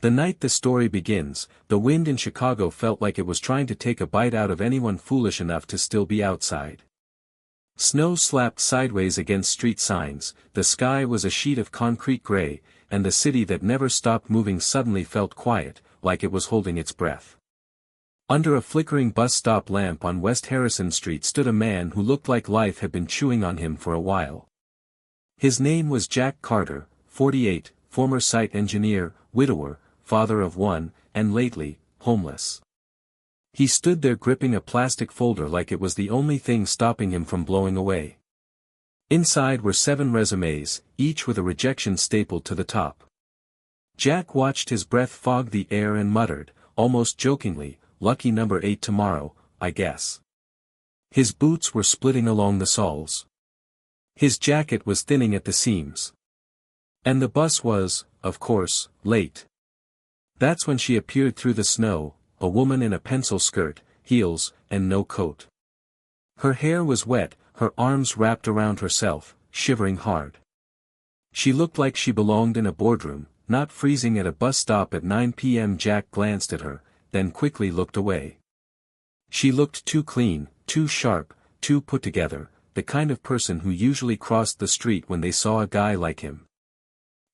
The night the story begins, the wind in Chicago felt like it was trying to take a bite out of anyone foolish enough to still be outside. Snow slapped sideways against street signs, the sky was a sheet of concrete gray, and the city that never stopped moving suddenly felt quiet, like it was holding its breath. Under a flickering bus stop lamp on West Harrison Street stood a man who looked like life had been chewing on him for a while. His name was Jack Carter, 48, former site engineer, widower, father of one, and lately, homeless. He stood there gripping a plastic folder like it was the only thing stopping him from blowing away. Inside were 7 resumes, each with a rejection stapled to the top. Jack watched his breath fog the air and muttered, almost jokingly, "Lucky number 8 tomorrow, I guess." His boots were splitting along the soles. His jacket was thinning at the seams. And the bus was, of course, late. That's when she appeared through the snow, a woman in a pencil skirt, heels, and no coat. Her hair was wet, her arms wrapped around herself, shivering hard. She looked like she belonged in a boardroom, not freezing at a bus stop at 9 p.m. Jack glanced at her, then quickly looked away. She looked too clean, too sharp, too put together, the kind of person who usually crossed the street when they saw a guy like him.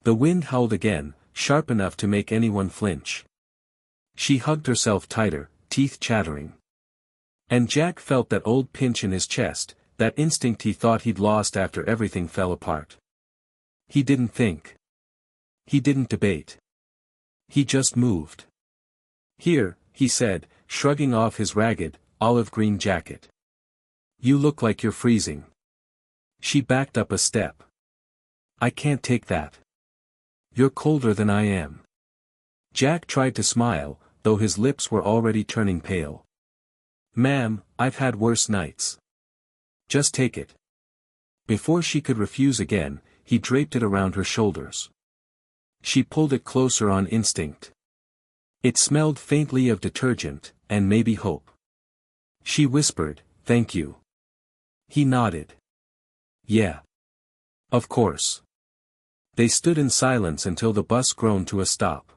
The wind howled again, sharp enough to make anyone flinch. She hugged herself tighter, teeth chattering. And Jack felt that old pinch in his chest, that instinct he thought he'd lost after everything fell apart. He didn't think. He didn't debate. He just moved. "Here," he said, shrugging off his ragged, olive-green jacket. "You look like you're freezing." She backed up a step. "I can't take that. You're colder than I am." Jack tried to smile, though his lips were already turning pale. "Ma'am, I've had worse nights. Just take it." Before she could refuse again, he draped it around her shoulders. She pulled it closer on instinct. It smelled faintly of detergent, and maybe hope. She whispered, "Thank you." He nodded. "Yeah. Of course." They stood in silence until the bus groaned to a stop.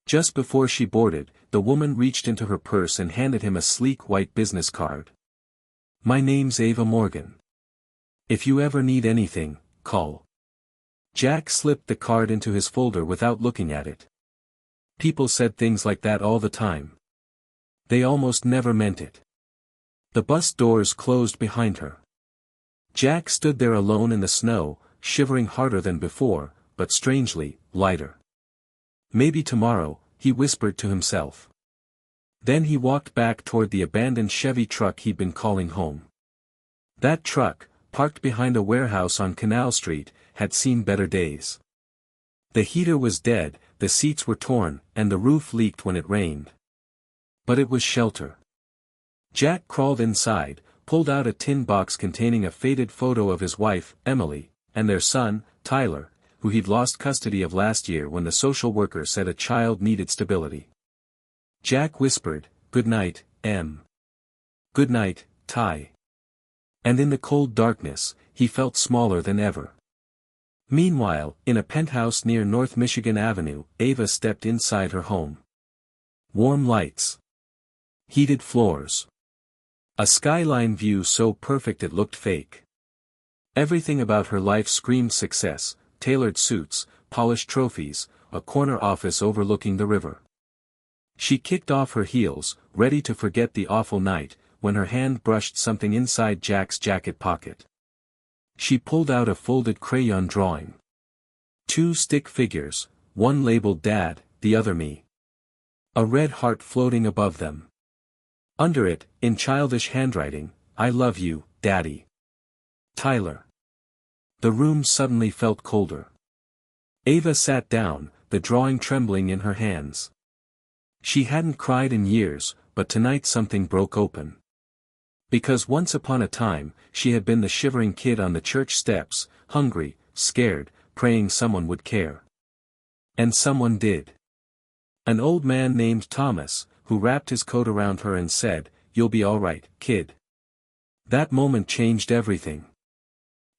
Just before she boarded, the woman reached into her purse and handed him a sleek white business card. "My name's Ava Morgan. If you ever need anything, call." Jack slipped the card into his folder without looking at it. People said things like that all the time. They almost never meant it. The bus doors closed behind her. Jack stood there alone in the snow, shivering harder than before, but strangely, lighter. "Maybe tomorrow," he whispered to himself. Then he walked back toward the abandoned Chevy truck he'd been calling home. That truck, parked behind a warehouse on Canal Street, had seen better days. The heater was dead, the seats were torn, and the roof leaked when it rained. But it was shelter. Jack crawled inside, pulled out a tin box containing a faded photo of his wife, Emily, and their son, Tyler, who he'd lost custody of last year when the social worker said a child needed stability. Jack whispered, "Good night, Em." "Good night, Ty." And in the cold darkness, he felt smaller than ever. Meanwhile, in a penthouse near North Michigan Avenue, Ava stepped inside her home. Warm lights. Heated floors. A skyline view so perfect it looked fake. Everything about her life screamed success: tailored suits, polished trophies, a corner office overlooking the river. She kicked off her heels, ready to forget the awful night, when her hand brushed something inside Jack's jacket pocket. She pulled out a folded crayon drawing. 2 stick figures, one labeled Dad, the other me. A red heart floating above them. Under it, in childish handwriting, "I love you, Daddy. Tyler." The room suddenly felt colder. Ava sat down, the drawing trembling in her hands. She hadn't cried in years, but tonight something broke open. Because once upon a time, she had been the shivering kid on the church steps, hungry, scared, praying someone would care. And someone did. An old man named Thomas, who wrapped his coat around her and said, "You'll be all right, kid." That moment changed everything.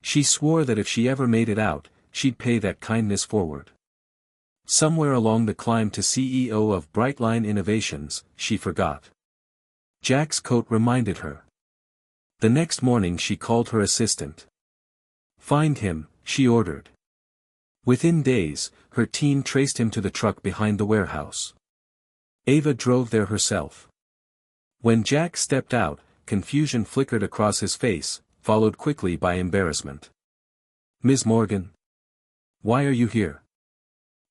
She swore that if she ever made it out, she'd pay that kindness forward. Somewhere along the climb to CEO of Brightline Innovations, she forgot. Jack's coat reminded her. The next morning she called her assistant. "Find him," she ordered. Within days, her team traced him to the truck behind the warehouse. Ava drove there herself. When Jack stepped out, confusion flickered across his face, followed quickly by embarrassment. "Ms. Morgan? Why are you here?"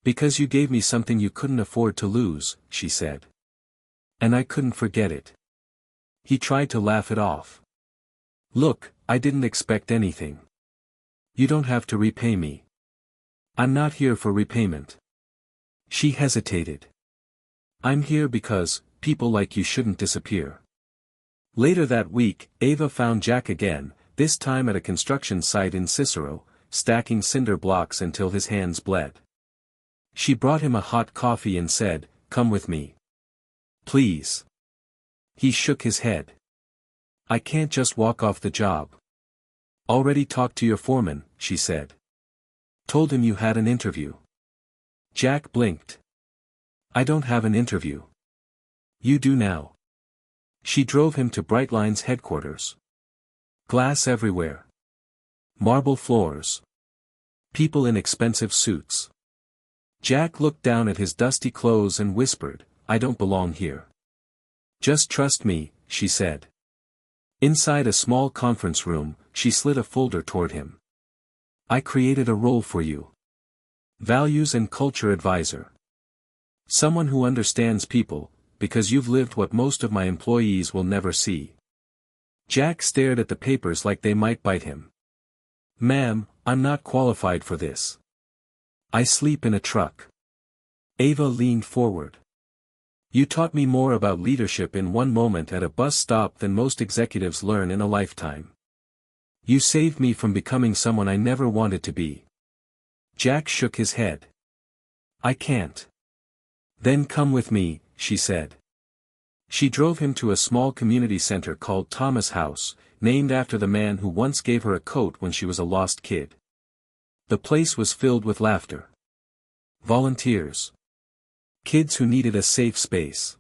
"Because you gave me something you couldn't afford to lose," she said. "And I couldn't forget it." He tried to laugh it off. "Look, I didn't expect anything. You don't have to repay me. I'm not here for repayment." She hesitated. "I'm here because, people like you shouldn't disappear." Later that week, Ava found Jack again, this time at a construction site in Cicero, stacking cinder blocks until his hands bled. She brought him a hot coffee and said, "Come with me. Please." He shook his head. "I can't just walk off the job." "Already talked to your foreman," she said. "Told him you had an interview." Jack blinked. "I don't have an interview." "You do now." She drove him to Brightline's headquarters. Glass everywhere. Marble floors. People in expensive suits. Jack looked down at his dusty clothes and whispered, "I don't belong here." "Just trust me," she said. Inside a small conference room, she slid a folder toward him. "I created a role for you. Values and Culture Advisor. Someone who understands people, because you've lived what most of my employees will never see." Jack stared at the papers like they might bite him. "Ma'am, I'm not qualified for this. I sleep in a truck." Ava leaned forward. "You taught me more about leadership in one moment at a bus stop than most executives learn in a lifetime. You saved me from becoming someone I never wanted to be." Jack shook his head. "I can't." "Then come with me," she said. She drove him to a small community center called Thomas House, named after the man who once gave her a coat when she was a lost kid. The place was filled with laughter. Volunteers. Kids who needed a safe space.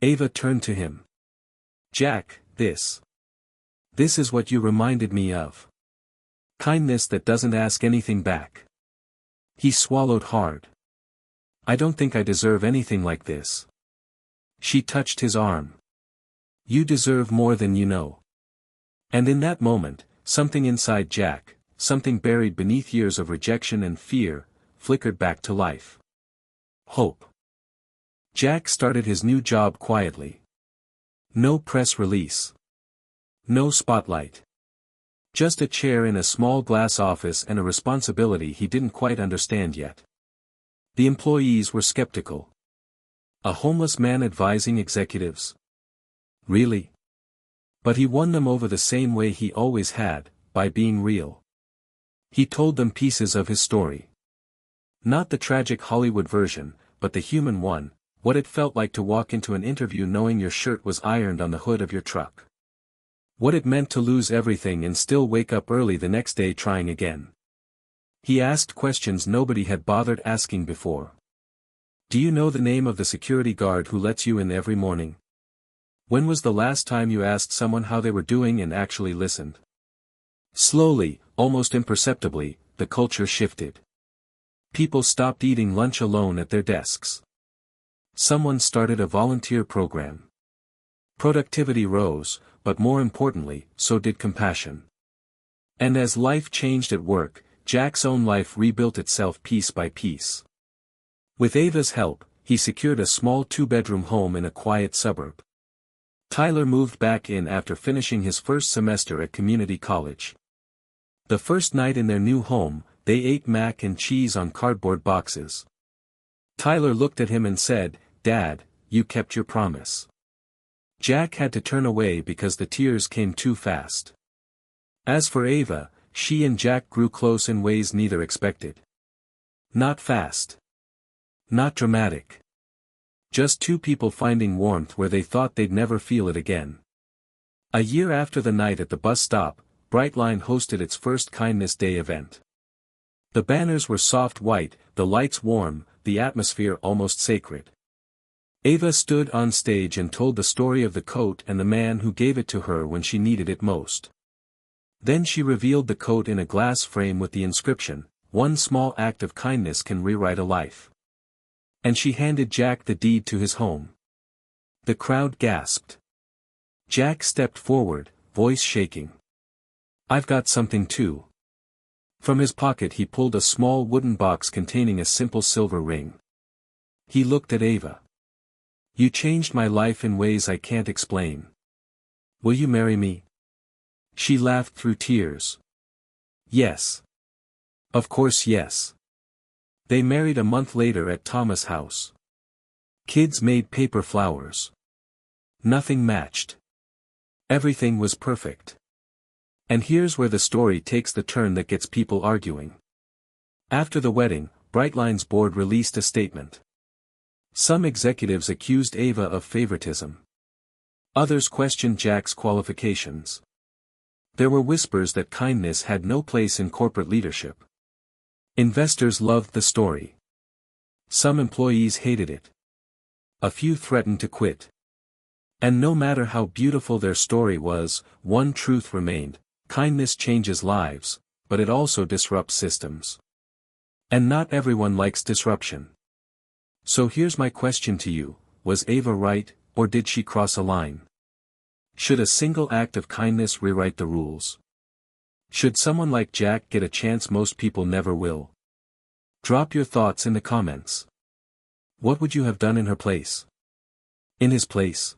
Ava turned to him. "Jack, this is what you reminded me of. Kindness that doesn't ask anything back." He swallowed hard. "I don't think I deserve anything like this." She touched his arm. "You deserve more than you know." And in that moment, something inside Jack, something buried beneath years of rejection and fear, flickered back to life. Hope. Jack started his new job quietly. No press release. No spotlight. Just a chair in a small glass office and a responsibility he didn't quite understand yet. The employees were skeptical. A homeless man advising executives? Really? But he won them over the same way he always had, by being real. He told them pieces of his story. Not the tragic Hollywood version, but the human one, what it felt like to walk into an interview knowing your shirt was ironed on the hood of your truck. What it meant to lose everything and still wake up early the next day trying again. He asked questions nobody had bothered asking before. "Do you know the name of the security guard who lets you in every morning? When was the last time you asked someone how they were doing and actually listened?" Slowly, almost imperceptibly, the culture shifted. People stopped eating lunch alone at their desks. Someone started a volunteer program. Productivity rose, but more importantly, so did compassion. And as life changed at work, Jack's own life rebuilt itself piece by piece. With Ava's help, he secured a small 2-bedroom home in a quiet suburb. Tyler moved back in after finishing his first semester at community college. The first night in their new home, they ate mac and cheese on cardboard boxes. Tyler looked at him and said, "Dad, you kept your promise." Jack had to turn away because the tears came too fast. As for Ava, she and Jack grew close in ways neither expected. Not fast. Not dramatic. Just two people finding warmth where they thought they'd never feel it again. A year after the night at the bus stop, Brightline hosted its first Kindness Day event. The banners were soft white, the lights warm, the the atmosphere almost sacred. Ava stood on stage and told the story of the coat and the man who gave it to her when she needed it most. Then she revealed the coat in a glass frame with the inscription, "One small act of kindness can rewrite a life." And she handed Jack the deed to his home. The crowd gasped. Jack stepped forward, voice shaking. "I've got something too." From his pocket he pulled a small wooden box containing a simple silver ring. He looked at Ava. "You changed my life in ways I can't explain. Will you marry me?" She laughed through tears. "Yes. Of course yes." They married a month later at Thomas' house. Kids made paper flowers. Nothing matched. Everything was perfect. And here's where the story takes the turn that gets people arguing. After the wedding, Brightline's board released a statement. Some executives accused Ava of favoritism. Others questioned Jack's qualifications. There were whispers that kindness had no place in corporate leadership. Investors loved the story. Some employees hated it. A few threatened to quit. And no matter how beautiful their story was, one truth remained: kindness changes lives, but it also disrupts systems. And not everyone likes disruption. So here's my question to you: was Ava right, or did she cross a line? Should a single act of kindness rewrite the rules? Should someone like Jack get a chance most people never will? Drop your thoughts in the comments. What would you have done in her place? In his place?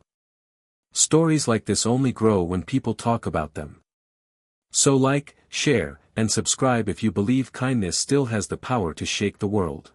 Stories like this only grow when people talk about them. So like, share, and subscribe if you believe kindness still has the power to shake the world.